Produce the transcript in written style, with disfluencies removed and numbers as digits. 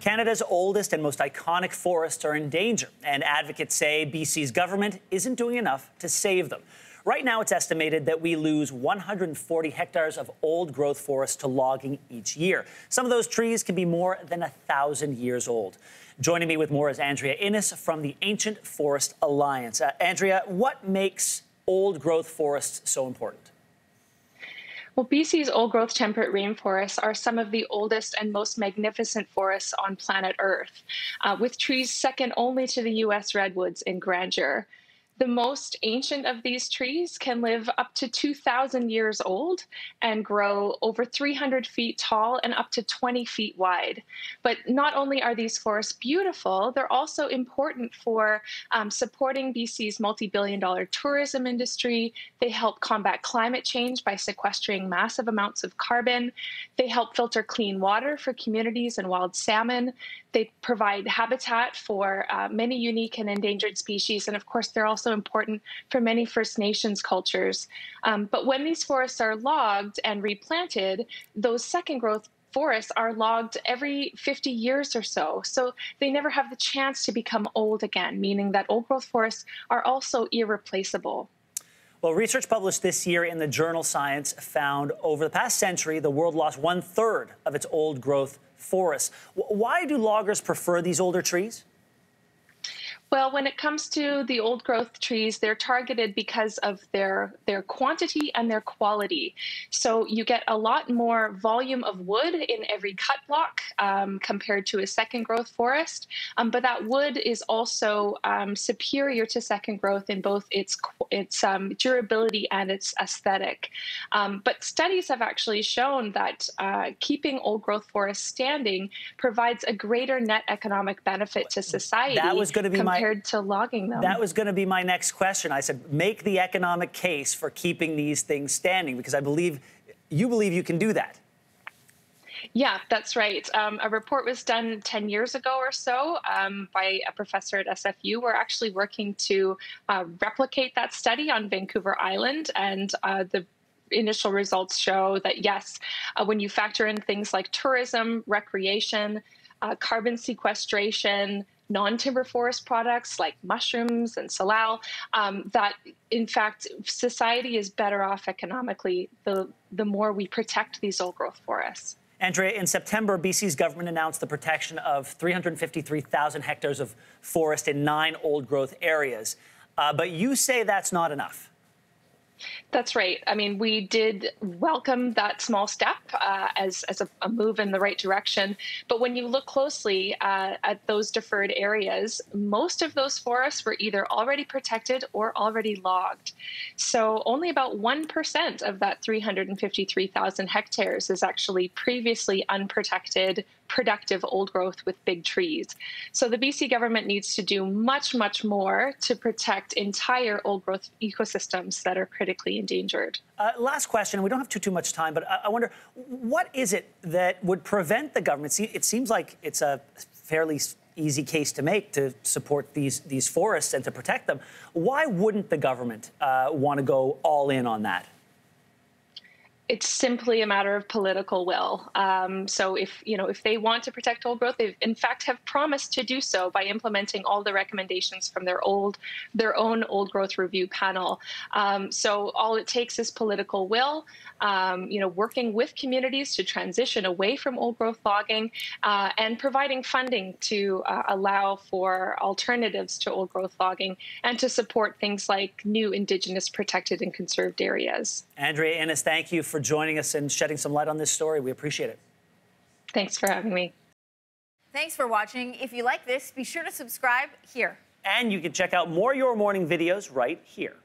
Canada's oldest and most iconic forests are in danger, and advocates say BC's government isn't doing enough to save them. Right now, it's estimated that we lose 140 hectares of old-growth forest to logging each year. Some of those trees can be more than 1,000 years old. Joining me with more is Andrea Innes from the Ancient Forest Alliance. Andrea, what makes old-growth forests so important? Well, BC's old-growth temperate rainforests are some of the oldest and most magnificent forests on planet Earth, with trees second only to the U.S. redwoods in grandeur. The most ancient of these trees can live up to 2,000 years old and grow over 300 feet tall and up to 20 feet wide. But not only are these forests beautiful, they're also important for supporting BC's multi-billion-dollar tourism industry. They help combat climate change by sequestering massive amounts of carbon. They help filter clean water for communities and wild salmon. They provide habitat for many unique and endangered species. And of course, they're also important for many First Nations cultures. But when these forests are logged and replanted, those second growth forests are logged every 50 years or so. So they never have the chance to become old again, meaning that old growth forests are also irreplaceable. Well, research published this year in the journal Science found over the past century, the world lost 1/3 of its old-growth forests. Why do loggers prefer these older trees? Well, when it comes to the old growth trees, they're targeted because of their quantity and their quality. So you get a lot more volume of wood in every cut block compared to a second growth forest. But that wood is also superior to second growth in both its durability and its aesthetic. But studies have actually shown that keeping old growth forests standing provides a greater net economic benefit to society. That was going to be compared to logging them. That was going to be my next question. I said, make the economic case for keeping these things standing, because I believe you can do that. Yeah, that's right. A report was done 10 years ago or so by a professor at SFU. We're actually working to replicate that study on Vancouver Island, and the initial results show that, yes, when you factor in things like tourism, recreation, carbon sequestration, non-timber forest products like mushrooms and salal, that in fact society is better off economically the more we protect these old growth forests. Andrea, in September, BC's government announced the protection of 353,000 hectares of forest in 9 old-growth areas. But you say that's not enough. That's right. I mean, we did welcome that small step as a move in the right direction. But when you look closely at those deferred areas, most of those forests were either already protected or already logged. So only about 1% of that 353,000 hectares is actually previously unprotected, productive old growth with big trees. So the BC government needs to do much, much more to protect entire old growth ecosystems that are critically endangered. Last question. We don't have too much time, but I wonder, what is it that would prevent the government? It seems like it's a fairly easy case to make to support these forests and to protect them. Why wouldn't the government want to go all in on that? It's simply a matter of political will. So if they want to protect old growth, they in fact have promised to do so by implementing all the recommendations from their own old growth review panel. So all it takes is political will, working with communities to transition away from old growth logging, and providing funding to allow for alternatives to old growth logging and to support things like new Indigenous protected and conserved areas. Andrea Innes, thank you for joining us and shedding some light on this story. We appreciate it. Thanks for having me. Thanks for watching. If you like this, be sure to subscribe here. And you can check out more Your Morning videos right here.